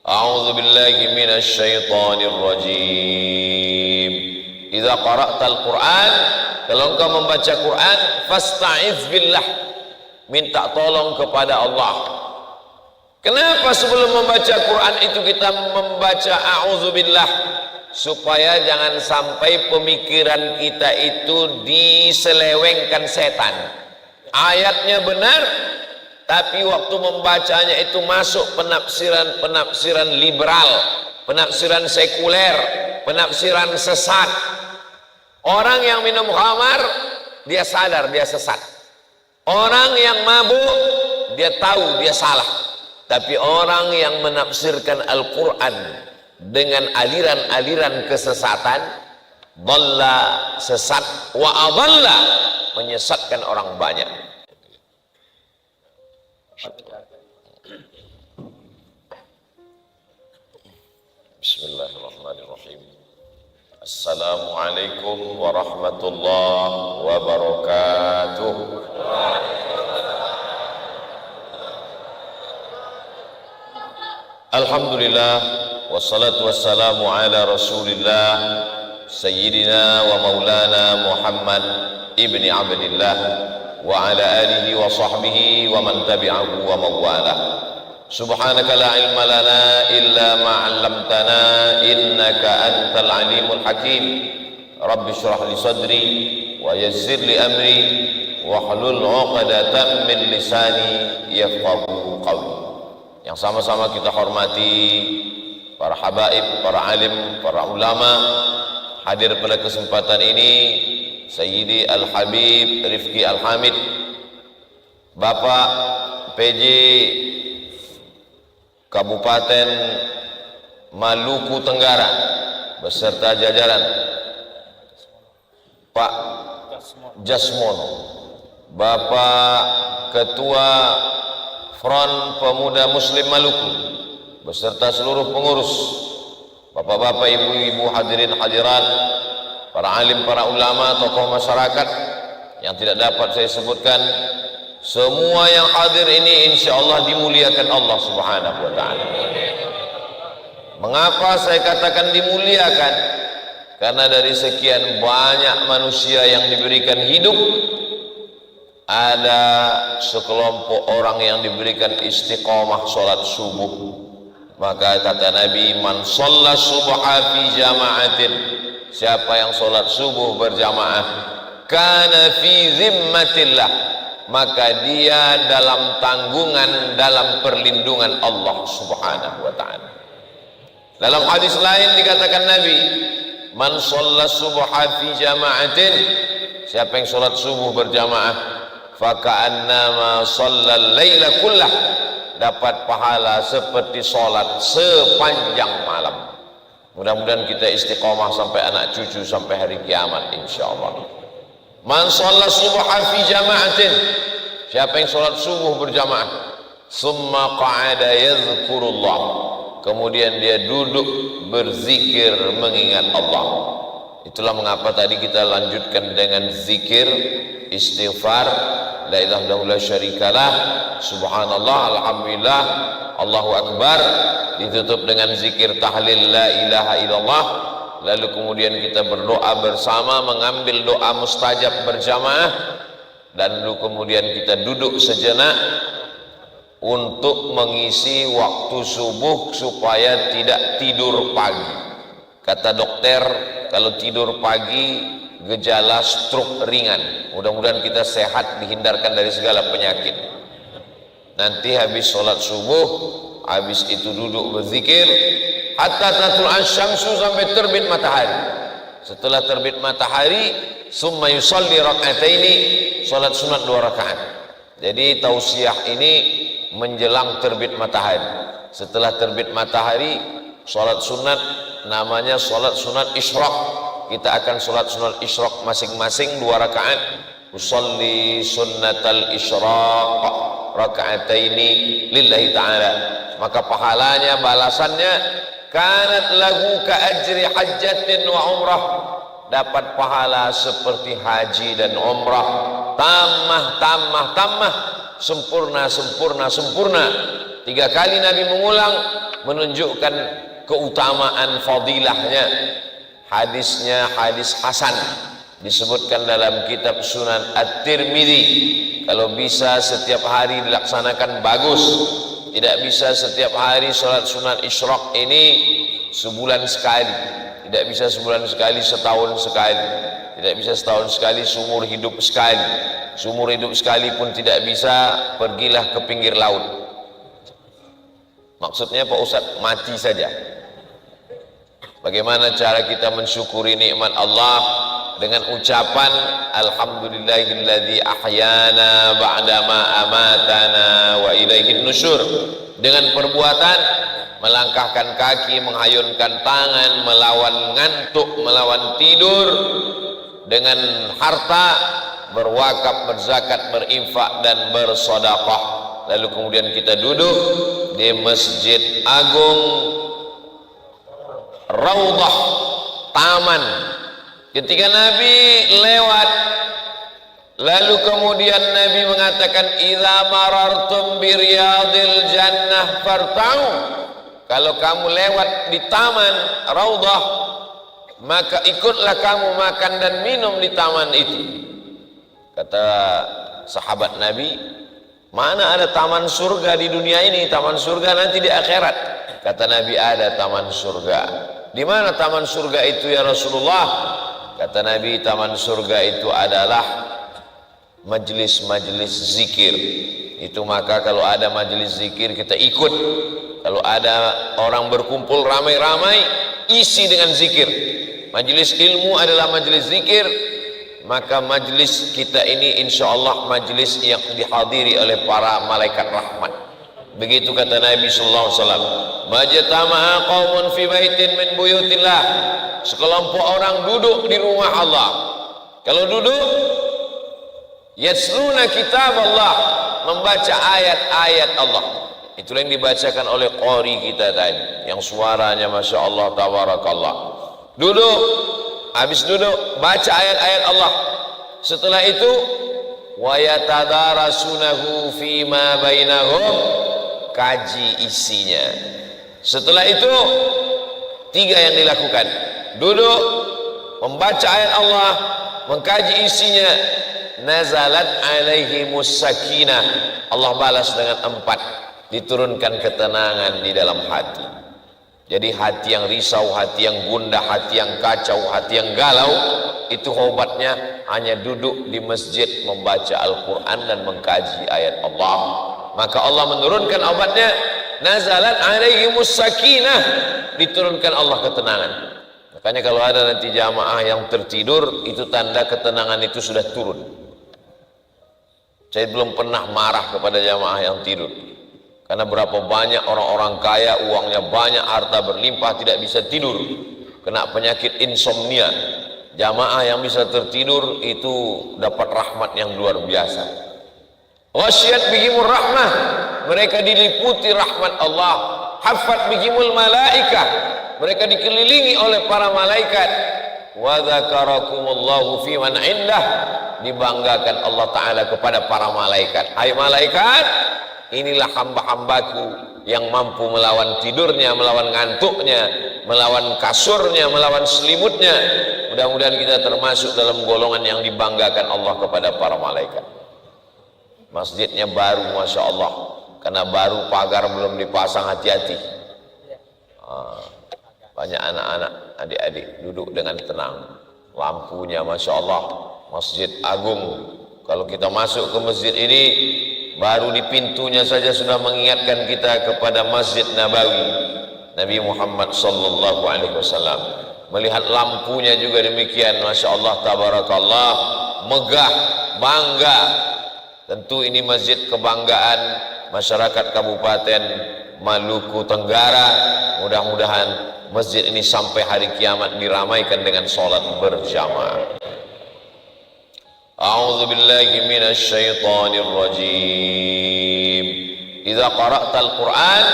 A'udzu billahi minasy syaithanir rajim. Idza qara'tal Qur'an, kalau engkau membaca Quran, fasta'iz billah, minta tolong kepada Allah. Kenapa sebelum membaca Quran itu kita membaca a'udzubillah? Supaya jangan sampai pemikiran kita itu diselewengkan setan. Ayatnya benar, tapi waktu membacanya itu masuk penafsiran liberal, penafsiran sekuler, penafsiran sesat. Orang yang minum khamar, dia sadar dia sesat. Orang yang mabuk, dia tahu dia salah. Tapi orang yang menafsirkan Al-Quran dengan aliran-aliran kesesatan, dhalla, sesat, wa adalla, menyesatkan orang banyak. Bismillahirrahmanirrahim. Assalamualaikum warahmatullahi wabarakatuh. Alhamdulillah, wassalatu wassalamu ala rasulillah sayyidina wa maulana Muhammad ibni abdillah wa ala alihi wa sahbihi wa man tabi'ahu wa mawalah. Subhanaka la ilma lana illa ma 'allamtana innaka antal alimul hakim. Rabbi shrah li sadri wa yassir li amri wa hlul 'uqdatam min lisani yafqahu qawli. Yang sama-sama kita hormati para habaib, para alim, para ulama, hadir pada kesempatan ini Sayyidi Al-Habib Rifki Al-Hamid, Bapak PJ Kabupaten Maluku Tenggara beserta jajaran, Pak Jasmono, Bapak Ketua Front Pemuda Muslim Maluku beserta seluruh pengurus, bapak-bapak, ibu-ibu, hadirin hadirat, para alim, para ulama, tokoh masyarakat yang tidak dapat saya sebutkan, semua yang hadir ini insya Allah dimuliakan Allah Subhanahu wa ta'ala. Mengapa saya katakan dimuliakan? Karena dari sekian banyak manusia yang diberikan hidup, ada sekelompok orang yang diberikan istiqomah sholat subuh. Maka kata Nabi, man shalla subha fi jama'atin, siapa yang sholat subuh berjamaah, kana fi zimmatillah, maka dia dalam tanggungan, dalam perlindungan Allah Subhanahu wa ta'ala. Dalam hadis lain dikatakan Nabi, man shalla subha fi jama'atin, siapa yang sholat subuh berjamaah, faka'annama shallal laila kullah, dapat pahala seperti sholat sepanjang malam. Mudah-mudahan kita istiqomah sampai anak cucu, sampai hari kiamat insyaallah. Man shalla subha fi jama'atin, siapa yang sholat subuh berjamaah, summa qa'ada yadhkurullah, kemudian dia duduk berzikir mengingat Allah. Itulah mengapa tadi kita lanjutkan dengan zikir, istighfar, la ilaha illallah la syarikalah, subhanallah, alhamdulillah, Allahu akbar, ditutup dengan zikir tahlil la ilaha illallah. Lalu kemudian kita berdoa bersama, mengambil doa mustajab berjamaah, dan lalu kemudian kita duduk sejenak untuk mengisi waktu subuh supaya tidak tidur pagi. Kata dokter, kalau tidur pagi gejala stroke ringan. Mudah-mudahan kita sehat, dihindarkan dari segala penyakit. Nanti habis sholat subuh, habis itu duduk berzikir hatta tatul asyamsu, sampai terbit matahari. Setelah terbit matahari, summa yusalli rak'ataini, sholat sunat 2 rakaat. Jadi tausiah ini menjelang terbit matahari. Setelah terbit matahari, sholat sunat, namanya sholat sunat isyraq. Kita akan sholat sunat isyraq masing-masing 2 rakaat. Usalli sunnatal isyraq raka'ataini lillahi ta'ala, maka pahalanya, balasannya, kanat lahu ka ajri hajjatin wa umrah, dapat pahala seperti haji dan umrah, tamah, sempurna, 3 kali Nabi mengulang menunjukkan keutamaan fadilahnya. Hadisnya hadis hasan, disebutkan dalam kitab Sunan At-Tirmidzi. Kalau bisa setiap hari dilaksanakan bagus, tidak bisa setiap hari sholat sunat isyraq ini sebulan sekali, tidak bisa sebulan sekali, setahun sekali, tidak bisa setahun sekali, seumur hidup sekali, seumur hidup sekali pun tidak bisa. Pergilah ke pinggir laut. Maksudnya Pak Ustadz, mati saja. Bagaimana cara kita mensyukuri nikmat Allah? Dengan ucapan alhamdulillahilladzi ahyana ba'dama amatana wa ilaihin nusyur. Dengan perbuatan melangkahkan kaki, menghayunkan tangan, melawan ngantuk, melawan tidur. Dengan harta berwakaf, berzakat, berinfak dan bersedekah. Lalu kemudian kita duduk di Masjid Agung Raudhah, taman. Ketika Nabi lewat, lalu kemudian Nabi mengatakan, idza marartum bi riyadil jannah fartau. Kalau kamu lewat di taman Raudhah, maka ikutlah kamu makan dan minum di taman itu. Kata sahabat Nabi, mana ada taman surga di dunia ini? Taman surga nanti di akhirat. Kata Nabi, ada taman surga. Di mana taman surga itu ya Rasulullah? Kata Nabi, taman surga itu adalah majlis-majlis zikir. Itu maka kalau ada majlis zikir kita ikut. Kalau ada orang berkumpul ramai-ramai, isi dengan zikir. Majlis ilmu adalah majlis zikir, maka majlis kita ini insya Allah majlis yang dihadiri oleh para malaikat rahmat. Begitu kata Nabi sallallahu alaihi wasallam, majtama'a qaumun fi baitin min buyutillah. Sekelompok orang duduk di rumah Allah. Kalau duduk, yasluna kitab Allah, membaca ayat-ayat Allah. Itulah yang dibacakan oleh qari kita tadi, yang suaranya masya Allah tabarakallah. Duduk, habis duduk baca ayat-ayat Allah. Setelah itu wa yatadarasunahu fima bainahum, kaji isinya. Setelah itu 3 yang dilakukan: duduk, membaca ayat Allah, mengkaji isinya. Nazalat alaihimus sakinah, Allah balas dengan 4, diturunkan ketenangan di dalam hati. Jadi hati yang risau, hati yang gundah, hati yang kacau, hati yang galau, itu obatnya hanya duduk di masjid membaca Al-Quran dan mengkaji ayat Allah. Maka Allah menurunkan obatnya, nazalat alaihimus sakinah, diturunkan Allah ketenangan. Makanya kalau ada nanti jamaah yang tertidur, itu tanda ketenangan itu sudah turun. Saya belum pernah marah kepada jamaah yang tidur, karena berapa banyak orang-orang kaya, uangnya banyak, harta berlimpah, tidak bisa tidur, kena penyakit insomnia. Jamaah yang bisa tertidur itu dapat rahmat yang luar biasa. Ghasyiyat bihimur rahmah, mereka diliputi rahmat Allah. Haffat bihimul malaikah, mereka dikelilingi oleh para malaikat. Wa dzakarakumullahu fi man indah, dibanggakan Allah Ta'ala kepada para malaikat. Hai malaikat, inilah hamba-hambaku yang mampu melawan tidurnya, melawan ngantuknya, melawan kasurnya, melawan selimutnya. Mudah-mudahan kita termasuk dalam golongan yang dibanggakan Allah kepada para malaikat. Masjidnya baru, Masya Allah, karena baru, pagar belum dipasang, hati-hati. Banyak anak-anak, adik-adik duduk dengan tenang. Lampunya Masya Allah, Masjid Agung. Kalau kita masuk ke masjid ini, baru di pintunya saja sudah mengingatkan kita kepada Masjid Nabawi Nabi Muhammad sallallahu alaihi wasallam. Melihat lampunya juga demikian, Masya Allah tabarakallah, megah, bangga. Tentu ini masjid kebanggaan masyarakat Kabupaten Maluku Tenggara. Mudah-mudahan masjid ini sampai hari kiamat diramaikan dengan sholat berjamaah. A'udzu billahi minasy syaithanir rajim. Idza qara'tal Qur'an,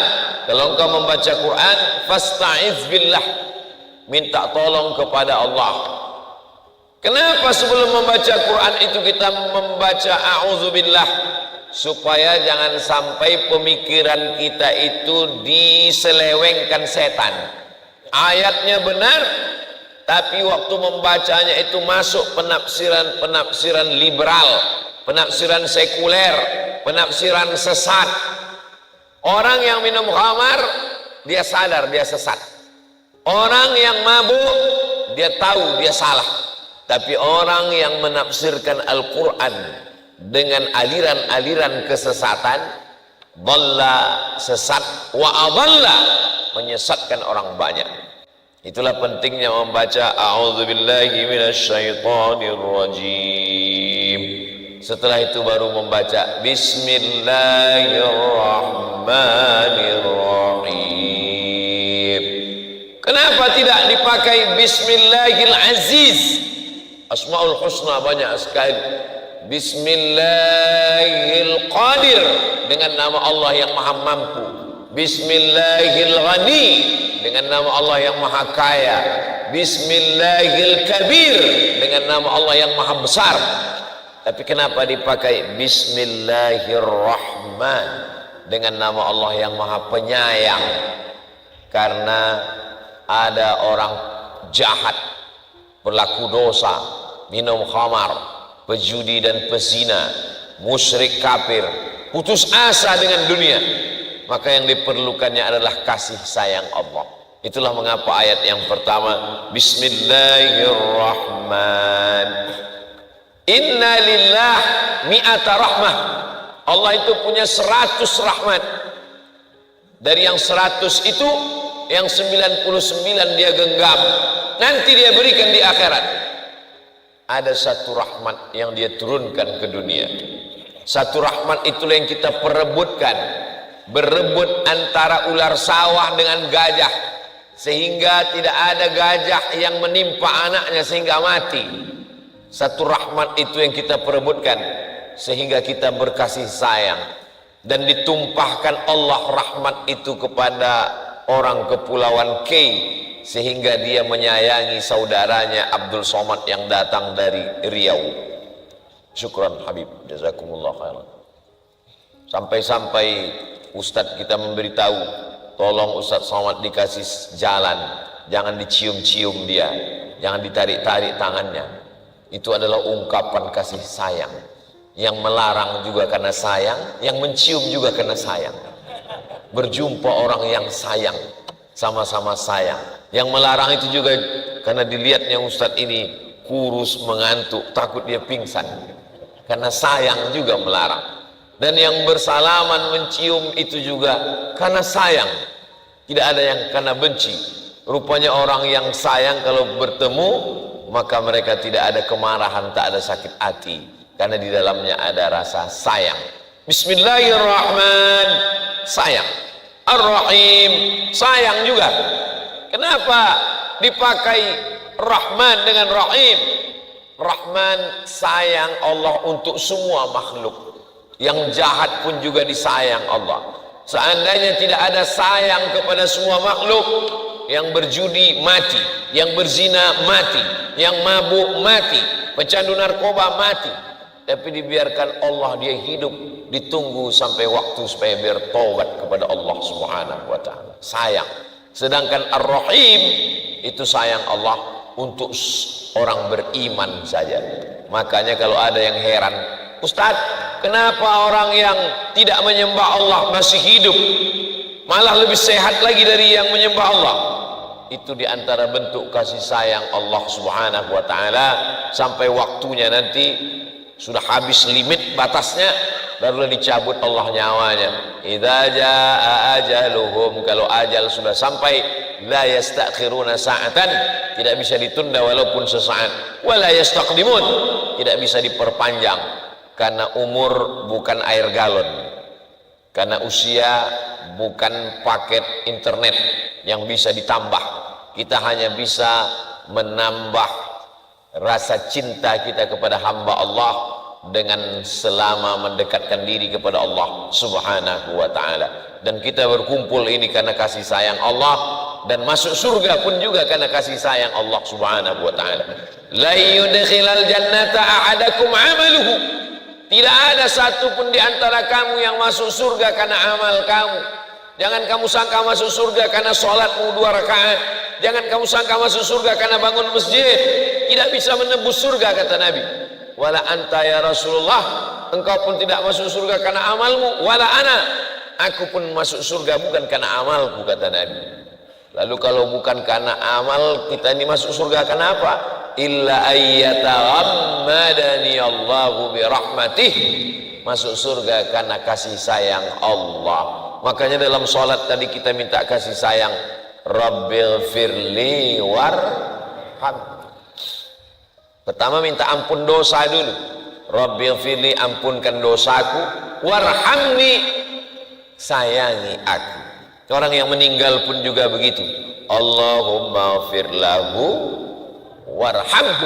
kalau engkau membaca Quran, fasta'iz billah, minta tolong kepada Allah. Kenapa sebelum membaca Quran itu kita membaca a'udzu billah? supaya jangan sampai pemikiran kita itu diselewengkan setan. Ayatnya benar, tapi waktu membacanya itu masuk penafsiran liberal, penafsiran sekuler, penafsiran sesat. Orang yang minum khamar, dia sadar dia sesat. Orang yang mabuk, dia tahu dia salah. Tapi orang yang menafsirkan Al-Quran dengan aliran-aliran kesesatan, dhalla, sesat, wa adalla, menyesatkan orang banyak. Itulah pentingnya membaca a'udzubillahi minasyaitonirrajim. Setelah itu baru membaca bismillahirrahmanirrahim. Kenapa tidak dipakai bismillahil aziz? Asmaul husna banyak sekali. Bismillahil qadir, dengan nama Allah yang maha mampu. Bismillahil ghani, dengan nama Allah yang maha kaya. Bismillahil kabir, dengan nama Allah yang maha besar. Tapi kenapa dipakai Bismillahirrahman, dengan nama Allah yang maha penyayang? Karena ada orang jahat, pelaku dosa, minum khamar, pejudi dan pezina, musyrik kafir, putus asa dengan dunia, maka yang diperlukannya adalah kasih sayang Allah. Itulah mengapa ayat yang pertama Bismillahirrahman. Inna lillah mi'ata rahmah. Allah itu punya 100 rahmat. Dari yang 100 itu, yang 99 dia genggam, nanti dia berikan di akhirat. Ada satu rahmat yang dia turunkan ke dunia. Satu rahmat itulah yang kita perebutkan. Berebut antara ular sawah dengan gajah, sehingga tidak ada gajah yang menimpa anaknya sehingga mati. Satu rahmat itu yang kita perebutkan, sehingga kita berkasih sayang. Dan ditumpahkan Allah rahmat itu kepada orang Kepulauan K, sehingga dia menyayangi saudaranya Abdul Somad yang datang dari Riau. Syukran Habib, jazakumullah khairan. Sampai-sampai Ustadz kita memberitahu, tolong Ustadz Somad dikasih jalan, jangan dicium-cium dia, jangan ditarik-tarik tangannya. Itu adalah ungkapan kasih sayang. Yang melarang juga karena sayang, yang mencium juga karena sayang. Berjumpa orang yang sayang, sama-sama sayang. Yang melarang itu juga karena dilihatnya Ustadz ini kurus, mengantuk, takut dia pingsan, karena sayang juga melarang. Dan yang bersalaman mencium itu juga karena sayang, tidak ada yang karena benci. Rupanya orang yang sayang kalau bertemu, maka mereka tidak ada kemarahan, tak ada sakit hati, karena di dalamnya ada rasa sayang. Bismillahirrahmanirrahim, sayang. Ar-Rahim, sayang juga. Kenapa dipakai Rahman dengan Rahim? Rahman, sayang Allah untuk semua makhluk. Yang jahat pun juga disayang Allah. Seandainya tidak ada sayang kepada semua makhluk, yang berjudi mati, yang berzina mati, yang mabuk mati, pecandu narkoba mati. Tapi dibiarkan Allah, dia hidup, ditunggu sampai waktu supaya bertobat kepada Allah Subhanahu wa ta'ala. Sayang. Sedangkan Ar-Rahim itu sayang Allah untuk orang beriman saja. Makanya kalau ada yang heran, Ustadz, kenapa orang yang tidak menyembah Allah masih hidup, malah lebih sehat lagi dari yang menyembah Allah? Itu diantara bentuk kasih sayang Allah Subhanahu wa ta'ala. Sampai waktunya nanti sudah habis limit batasnya, barulah dicabut Allah nyawanya. Idza jaa ajaluhum, kalau ajal sudah sampai, la yastakhiruna sa'atan, tidak bisa ditunda walaupun sesaat. Wala yastaqdimun, tidak bisa diperpanjang, karena umur bukan air galon, karena usia bukan paket internet yang bisa ditambah. Kita hanya bisa menambah rasa cinta kita kepada hamba Allah dengan selama mendekatkan diri kepada Allah Subhanahu wa ta'ala. Dan kita berkumpul ini karena kasih sayang Allah, dan masuk surga pun juga karena kasih sayang Allah Subhanahu wa ta'ala. La yudkhilal jannata ahadakum amaluhu, Tidak ada satupun di antara kamu yang masuk surga karena amal kamu. Jangan kamu sangka masuk surga karena sholatmu 2 rakaat. Jangan kamu sangka masuk surga karena bangun masjid. Tidak bisa menembus surga, kata Nabi. Wala anta ya Rasulullah, engkau pun tidak masuk surga karena amalmu. Wala ana, aku pun masuk surga bukan karena amalku, kata Nabi. Lalu kalau bukan karena amal, kita ini masuk surga karena apa? Illa ayyataghammadani Allahu birahmatih, masuk surga karena kasih sayang Allah. Makanya dalam sholat tadi kita minta kasih sayang, Rabbighfirli warham. Pertama minta ampun dosa dulu, Rabbighfirli, ampunkan dosaku, warhamni, sayangi aku. Orang yang meninggal pun juga begitu, Allahumma ghfir lahu warhamhu,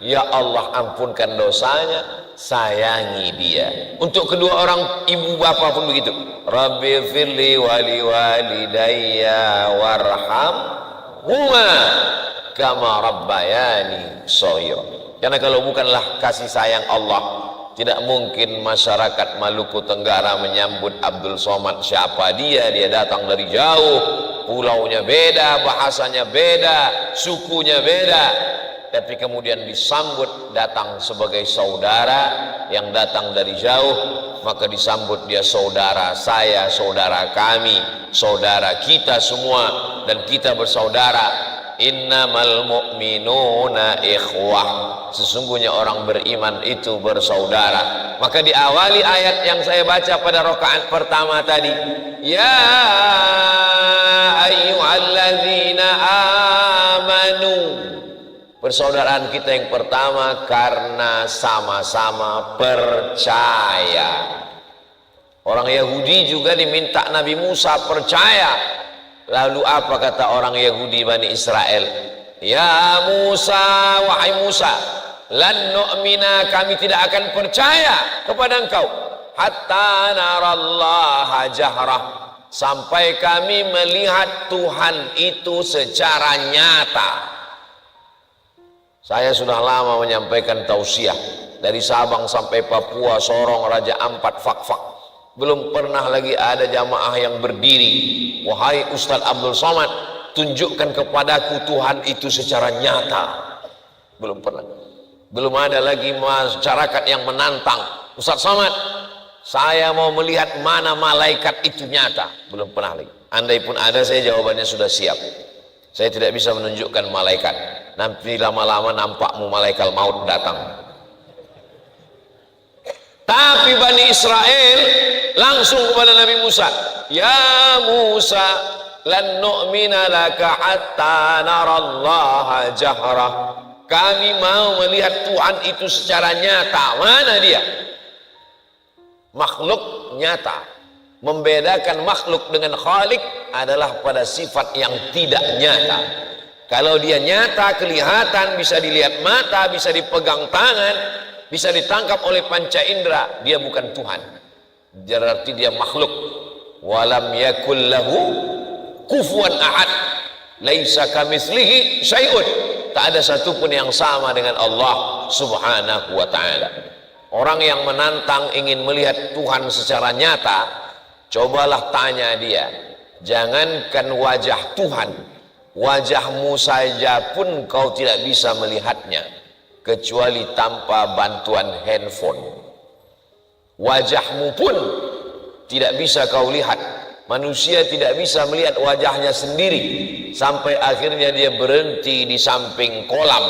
ya Allah ampunkan dosanya, sayangi dia. Untuk kedua orang ibu bapak pun begitu, Rabbi firli wali walidayya warhamhuma kama rabbayani shaghira. Karena kalau bukanlah kasih sayang Allah, tidak mungkin masyarakat Maluku Tenggara menyambut Abdul Somad. Siapa dia? Dia datang dari jauh, pulaunya beda, bahasanya beda, sukunya beda, tapi kemudian disambut datang sebagai saudara yang datang dari jauh. Maka disambut dia saudara saya, saudara kami, saudara kita semua, dan kita bersaudara. Innamal mu'minuna ikhwah, sesungguhnya orang beriman itu bersaudara. Maka diawali ayat yang saya baca pada rakaat pertama tadi, ya ayyuhalladzina amanu, persaudaraan kita yang pertama karena sama-sama percaya. Orang Yahudi juga diminta Nabi Musa percaya. Lalu apa kata orang Yahudi Bani Israel? Ya Musa, wahai Musa, lan nu'mina, kami tidak akan percaya kepada engkau hatta narallaha jahrah, sampai kami melihat Tuhan itu secara nyata. Saya sudah lama menyampaikan tausiah dari Sabang sampai Papua, Sorong, Raja Ampat, Fak-Fak. Belum pernah lagi ada jamaah yang berdiri, wahai Ustadz Abdul Somad, tunjukkan kepadaku Tuhan itu secara nyata. Belum pernah. Belum ada lagi masyarakat yang menantang, Ustadz Somad, saya mau melihat mana malaikat itu nyata. Belum pernah lagi. Andai pun ada, saya jawabannya sudah siap. Saya tidak bisa menunjukkan malaikat. Nanti lama-lama nampakmu malaikat maut datang. Tapi Bani Israel langsung kepada Nabi Musa, ya Musa, lan nu'mina laka hatta narallaha jahrah, kami mau melihat Tuhan itu secara nyata. Mana dia? Makhluk nyata. Membedakan makhluk dengan Khalik adalah pada sifat yang tidak nyata. Kalau dia nyata, kelihatan, bisa dilihat mata, bisa dipegang tangan, bisa ditangkap oleh panca indera, dia bukan Tuhan, berarti dia makhluk. Walam yakul lahu kufuwan ahad, laisa kamitslihi syai'un, tak ada satupun yang sama dengan Allah subhanahu wa ta'ala. Orang yang menantang ingin melihat Tuhan secara nyata, cobalah tanya dia, jangankan wajah Tuhan, wajahmu saja pun kau tidak bisa melihatnya kecuali tanpa bantuan handphone. Wajahmu pun tidak bisa kau lihat. Manusia tidak bisa melihat wajahnya sendiri, sampai akhirnya dia berhenti di samping kolam.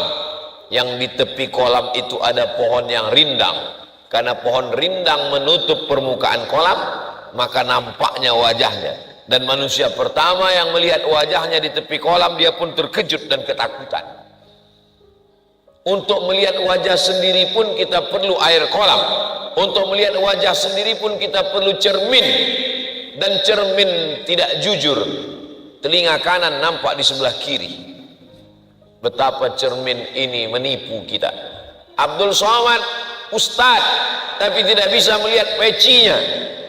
Yang di tepi kolam itu ada pohon yang rindang. Karena pohon rindang menutup permukaan kolam, maka nampaknya wajahnya. Dan manusia pertama yang melihat wajahnya di tepi kolam, dia pun terkejut dan ketakutan. Untuk melihat wajah sendiri pun kita perlu air kolam. Untuk melihat wajah sendiri pun kita perlu cermin. Dan cermin tidak jujur. Telinga kanan nampak di sebelah kiri. Betapa cermin ini menipu kita. Abdul Somad Ustad, tapi tidak bisa melihat pecinya.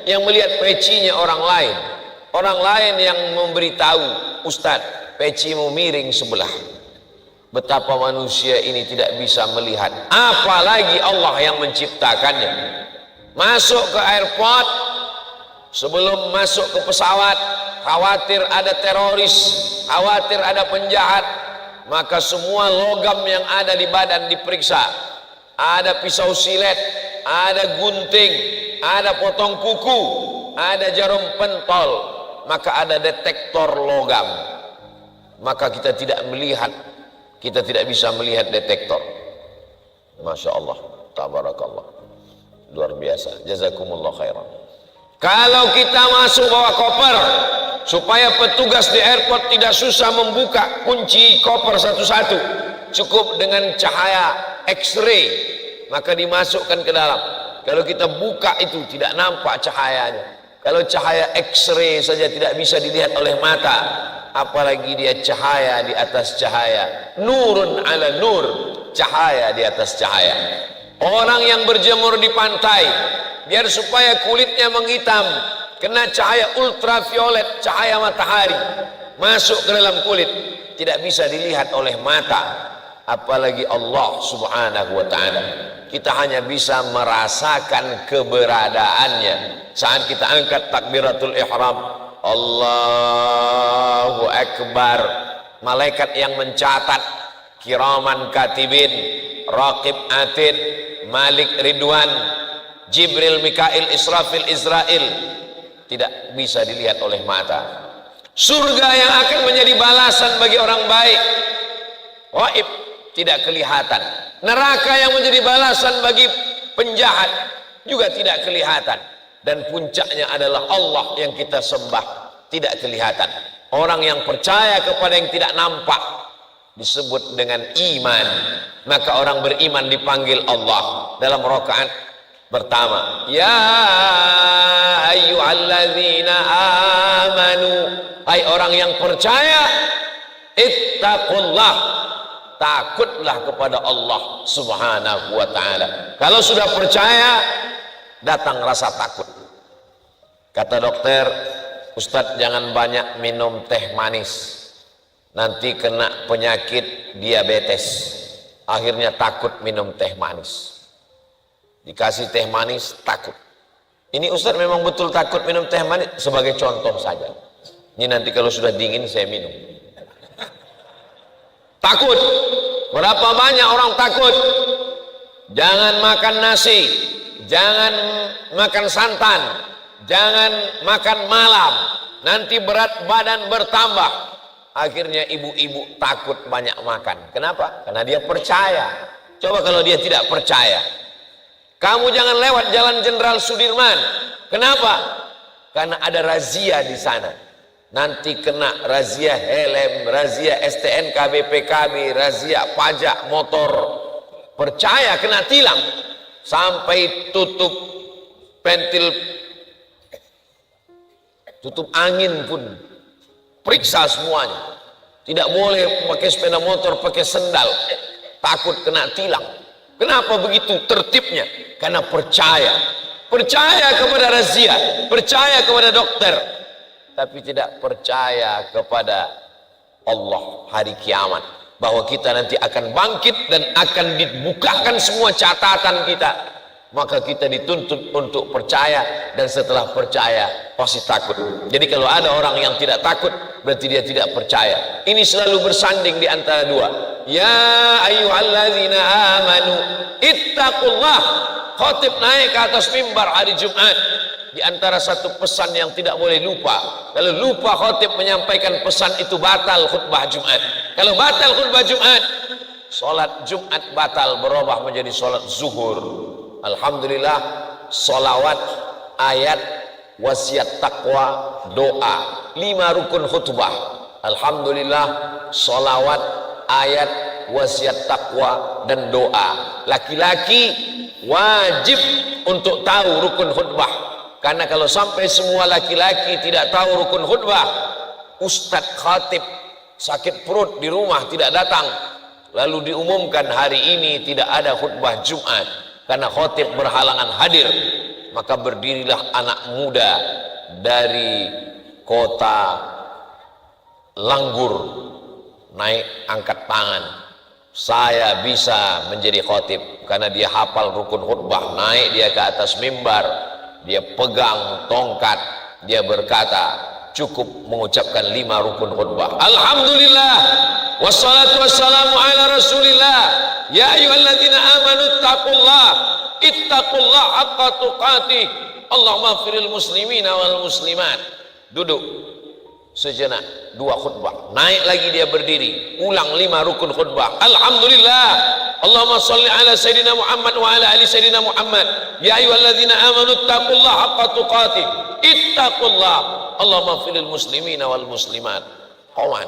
Yang melihat pecinya orang lain. Orang lain yang memberitahu, Ustad, pecimu miring sebelah. betapa manusia ini tidak bisa melihat, apalagi Allah yang menciptakannya. Masuk ke airport, sebelum masuk ke pesawat, khawatir ada teroris, khawatir ada penjahat, maka semua logam yang ada di badan diperiksa. Ada pisau silet, ada gunting, ada potong kuku, ada jarum pentol, maka ada detektor logam. Maka kita tidak melihat, kita tidak bisa melihat detektor. Masya Allah, tabarakallah, luar biasa, jazakumullah khairan. Kalau kita masuk bawa koper, supaya petugas di airport tidak susah membuka kunci koper satu-satu, cukup dengan cahaya X-ray, maka dimasukkan ke dalam. Kalau kita buka itu tidak nampak cahayanya. Kalau cahaya X-ray saja tidak bisa dilihat oleh mata, apalagi dia cahaya di atas cahaya, nurun ala nur, cahaya di atas cahaya. Orang yang berjemur di pantai, biar supaya kulitnya menghitam, kena cahaya ultraviolet, cahaya matahari masuk ke dalam kulit, tidak bisa dilihat oleh mata, apalagi Allah subhanahu wa ta'ala. Kita hanya bisa merasakan keberadaannya saat kita angkat takbiratul ihram, Allahu Akbar. Malaikat yang mencatat, kiraman katibin, raqib atid, Malik Ridwan, Jibril, Mikail, Israfil, Israel, tidak bisa dilihat oleh mata. Surga yang akan menjadi balasan bagi orang baik, gaib, tidak kelihatan. Neraka yang menjadi balasan bagi penjahat juga tidak kelihatan. Dan puncaknya adalah Allah yang kita sembah, tidak kelihatan. Orang yang percaya kepada yang tidak nampak disebut dengan iman. Maka orang beriman dipanggil Allah dalam rakaat pertama, ya ayyuhalladzina amanu, hai orang yang percaya, ittaqullah, takutlah kepada Allah subhanahu wa ta'ala. Kalau sudah percaya, datang rasa takut. Kata dokter, Ustadz jangan banyak minum teh manis, nanti kena penyakit diabetes. Akhirnya takut minum teh manis. Dikasih teh manis, takut. Ini Ustadz memang betul takut minum teh manis, sebagai contoh saja. Ini nanti kalau sudah dingin saya minum. Takut. Berapa banyak orang takut? Jangan makan nasi, jangan makan santan, jangan makan malam, nanti berat badan bertambah. Akhirnya ibu-ibu takut banyak makan. Kenapa? Karena dia percaya. Coba kalau dia tidak percaya. Kamu jangan lewat Jalan Jenderal Sudirman. Kenapa? Karena ada razia di sana. Nanti kena razia helm, razia STNK, BPKB, razia pajak motor. Percaya kena tilang. Sampai tutup pentil, tutup angin pun periksa semuanya. Tidak boleh pakai sepeda motor, pakai sendal, takut kena tilang. Kenapa begitu tertibnya? Karena percaya. Percaya kepada razia, percaya kepada dokter, tapi tidak percaya kepada Allah hari kiamat, bahwa kita nanti akan bangkit dan akan dibukakan semua catatan kita. Maka kita dituntut untuk percaya, dan setelah percaya pasti takut. Jadi kalau ada orang yang tidak takut, berarti dia tidak percaya. Ini selalu bersanding di antara dua. Ya ayyuhalladzina amanu ittaqullah. Khatib naik ke atas mimbar hari Jumat. Di antara satu pesan yang tidak boleh lupa. Kalau lupa khatib menyampaikan pesan itu, batal khutbah Jumat. Kalau batal khutbah Jumat, sholat Jumat batal, berubah menjadi sholat zuhur. Alhamdulillah, sholawat, ayat, wasiat taqwa, doa, 5 rukun khutbah. Alhamdulillah, sholawat, ayat, wasiat taqwa, dan doa. Laki-laki wajib untuk tahu rukun khutbah, karena kalau sampai semua laki-laki tidak tahu rukun khutbah, ustadz khatib sakit perut di rumah tidak datang, lalu diumumkan hari ini tidak ada khutbah Jumat karena khatib berhalangan hadir, maka berdirilah anak muda dari kota Langgur, naik angkat tangan, saya bisa menjadi khotib karena dia hafal rukun khutbah. Naik dia ke atas mimbar, dia pegang tongkat, dia berkata, cukup mengucapkan 5 rukun khutbah. Alhamdulillah, wassalatu wassalamu ala rasulillah, ya ayyuhalladzina amanu ittaqullah haqqa tuqatih, Allahumma firil muslimina wal muslimat. Duduk sejenak, 2 khutbah, naik lagi dia berdiri, ulang 5 rukun khutbah. Alhamdulillah, Allahumma salli ala sayyidina Muhammad wa ala ali sayyidina Muhammad, ya ayyuhalladzina amanu ittaqullah haqqa tuqatih, ittaqullah, Allahumma firil muslimina wal muslimat. Kawan,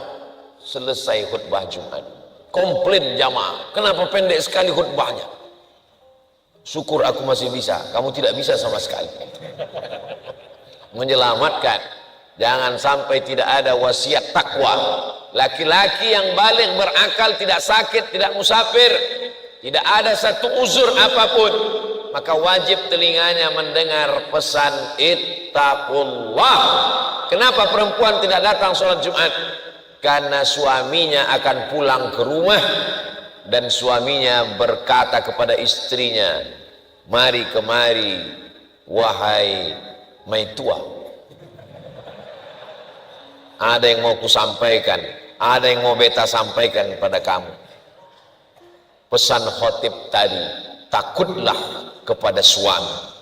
selesai khutbah Jumat. Komplain jamaah, kenapa pendek sekali khutbahnya? Syukur aku masih bisa, kamu tidak bisa sama sekali. Menyelamatkan. Jangan sampai tidak ada wasiat takwa. Laki-laki yang balik berakal, tidak sakit, tidak musafir, tidak ada satu uzur apapun, maka wajib telinganya mendengar pesan ittaqullah. Kenapa perempuan tidak datang sholat Jumat? Karena suaminya akan pulang ke rumah dan suaminya berkata kepada istrinya, mari kemari wahai Maitua, ada yang mau kusampaikan, ada yang mau beta sampaikan pada kamu. Pesan khotib tadi, takutlah kepada suami.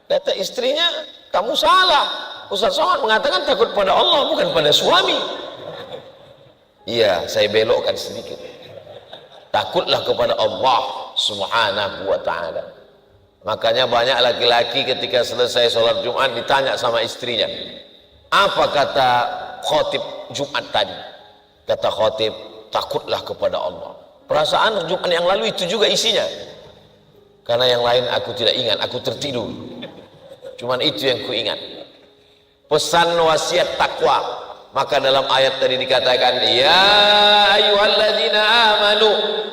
Kata istrinya, kamu salah, Ustaz Somad mengatakan takut pada Allah, bukan pada suami. Iya, saya belokkan sedikit. Takutlah kepada Allah subhanahu wa ta'ala. Makanya banyak laki-laki ketika selesai sholat Jumat ditanya sama istrinya, apa kata khotib Jumat tadi? Kata khotib, takutlah kepada Allah. Perasaan Jumat yang lalu itu juga isinya. Karena yang lain aku tidak ingat, aku tertidur. Cuman itu yang ku ingat. Pesan wasiat takwa. Maka dalam ayat tadi dikatakan, ya ayyuhalladzina amanu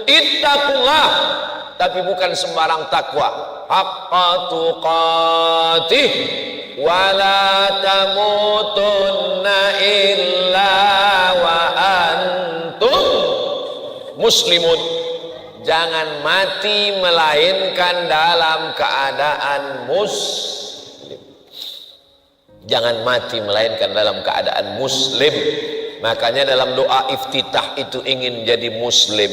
ittaqullah. Tapi bukan sembarang takwa. Haqqa tuqatih wala tamutunna illa wa antum muslimun. Jangan mati melainkan dalam keadaan muslim. Jangan mati melainkan dalam keadaan muslim. Makanya dalam doa iftitah itu ingin jadi muslim.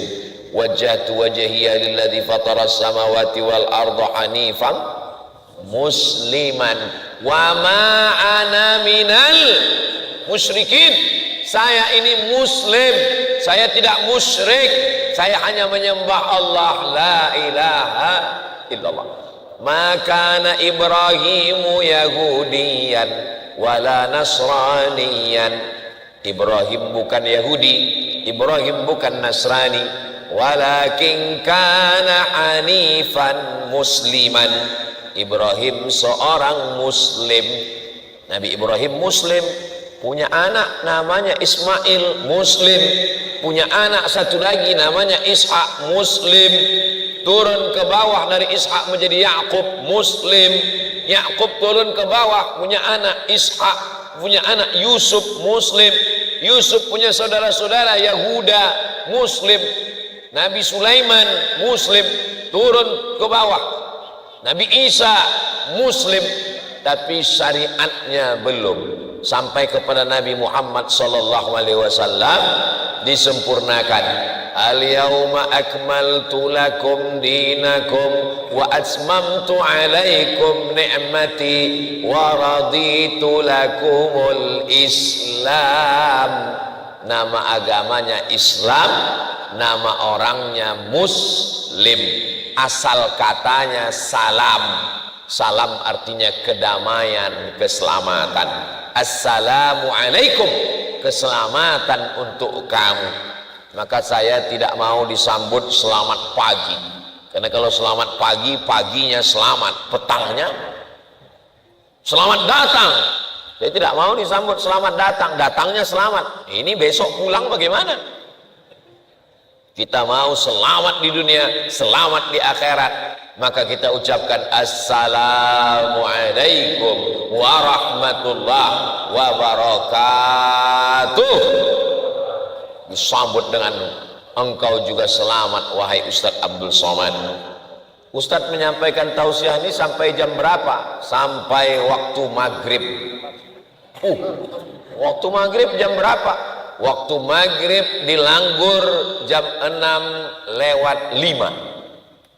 Wajjahtu wajhiya lilladzi fataras samawati wal arda hanifan musliman wa ma ana minal musyrikin. Saya ini muslim, saya tidak musyrik, saya hanya menyembah Allah, la ilaha illallah. Maka na Ibrahimu yahudiyan wala nasraniyan. Ibrahim bukan Yahudi, Ibrahim bukan Nasrani, walakin kana hanifan musliman. Ibrahim seorang muslim. Nabi Ibrahim muslim, punya anak namanya Ismail, muslim, punya anak satu lagi namanya Ishak, muslim, turun ke bawah dari Ishak menjadi Yakub, muslim, Yakub turun ke bawah punya anak Ishak, punya anak Yusuf, muslim, Yusuf punya saudara-saudara Yahuda, muslim, Nabi Sulaiman muslim, turun ke bawah Nabi Isa, muslim, tapi syariatnya belum sampai kepada Nabi Muhammad sallallahu alaihi wasallam disempurnakan. Al-yauma akmaltu lakum dinakum wa atmamtu alaikum ni'mati wa raditu lakumul Islam. Nama agamanya Islam, nama orangnya Muslim. Asal katanya salam. Salam artinya kedamaian, keselamatan. Assalamualaikum, keselamatan untuk kamu. Maka saya tidak mau disambut selamat pagi, karena kalau selamat pagi, paginya selamat, petangnya selamat datang. Saya tidak mau disambut selamat datang, datangnya selamat. Ini besok pulang bagaimana? Kita mau selamat di dunia, selamat di akhirat. Maka kita ucapkan Assalamualaikum warahmatullahi wabarakatuh. Disambut dengan engkau juga selamat wahai Ustadz Abdul Somad. Ustadz menyampaikan tausiah ini sampai jam berapa? Sampai waktu maghrib. Waktu maghrib jam berapa? Waktu maghrib di Langgur jam 6:05.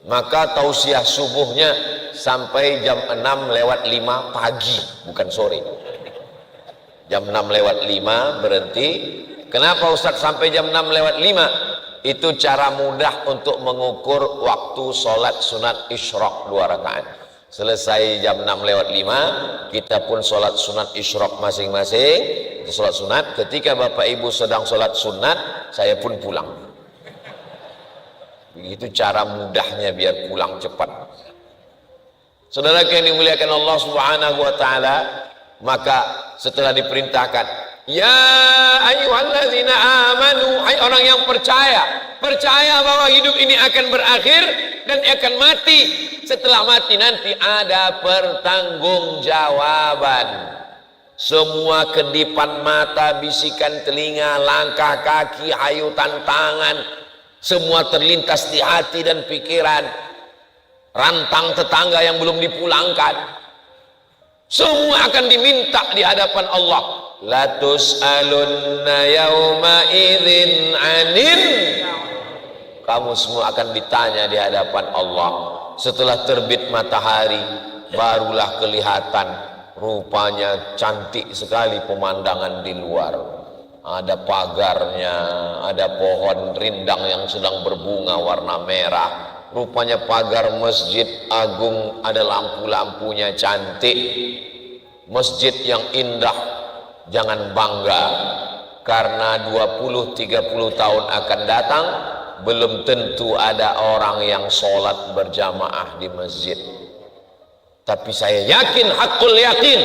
Maka tausiah subuhnya sampai jam 6:05 pagi, bukan sore. Jam 6:05 berhenti. Kenapa Ustadz sampai jam 6:05? Itu cara mudah untuk mengukur waktu sholat sunat isyraq 2 rakaat. Selesai jam 6:05, kita pun sholat sunat isyraq masing-masing. Itu sholat sunat. Ketika Bapak Ibu sedang sholat sunat, saya pun pulang. Begitu cara mudahnya biar pulang cepat. Saudara yang dimuliakan Allah Subhanahu wa taala, maka setelah diperintahkan, ya ayyuhalladzina amanu, hai orang yang percaya bahwa hidup ini akan berakhir dan akan mati. Setelah mati nanti ada pertanggungjawaban. Semua kedipan mata, bisikan telinga, langkah kaki, hayutan tangan, semua terlintas di hati dan pikiran. Rantang tetangga yang belum dipulangkan, semua akan diminta di hadapan Allah. La tus'alunna yawma idzin 'anil, kamu semua akan ditanya di hadapan Allah. Setelah terbit matahari barulah kelihatan, rupanya cantik sekali pemandangan di luar. Ada pagarnya, ada pohon rindang yang sedang berbunga warna merah. Rupanya pagar Masjid Agung, ada lampu-lampunya cantik. Masjid yang indah. Jangan bangga, karena 20-30 tahun akan datang belum tentu ada orang yang sholat berjamaah di masjid. Tapi saya yakin, hakul yakin,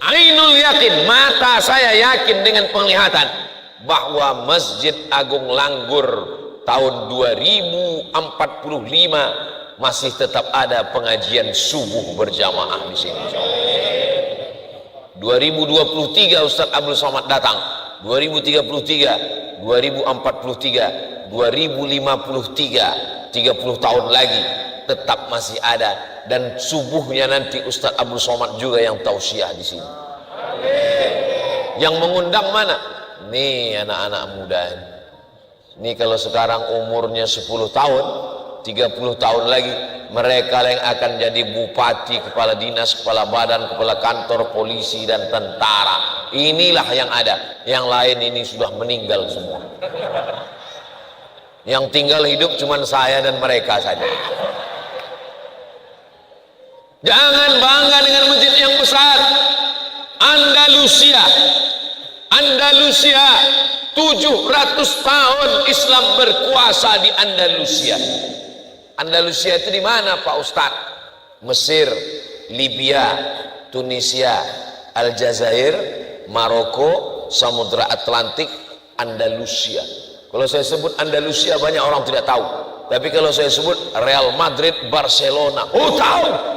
ainul yakin, mata saya yakin dengan penglihatan bahwa Masjid Agung Langgur tahun 2045 masih tetap ada pengajian subuh berjamaah di sini. 2023 Ustadz Abdul Somad datang, 2033, 2043, 2053, 30 tahun lagi tetap masih ada, dan subuhnya nanti Ustadz Abdul Somad juga yang tausiah di sini. Yang mengundang mana? Nih anak-anak muda. Nih kalau sekarang umurnya 10 tahun, 30 tahun lagi mereka yang akan jadi bupati, kepala dinas, kepala badan, kepala kantor polisi dan tentara. Inilah yang ada. Yang lain ini sudah meninggal semua. Yang tinggal hidup cuma saya dan mereka saja. Jangan bangga dengan masjid yang besar. Andalusia 700 tahun Islam berkuasa di Andalusia. Andalusia itu di mana Pak Ustadz? Mesir, Libya, Tunisia, Aljazair, Maroko, Samudra Atlantik, Andalusia. Kalau saya sebut Andalusia banyak orang tidak tahu. Tapi kalau saya sebut Real Madrid, Barcelona, oh tahu.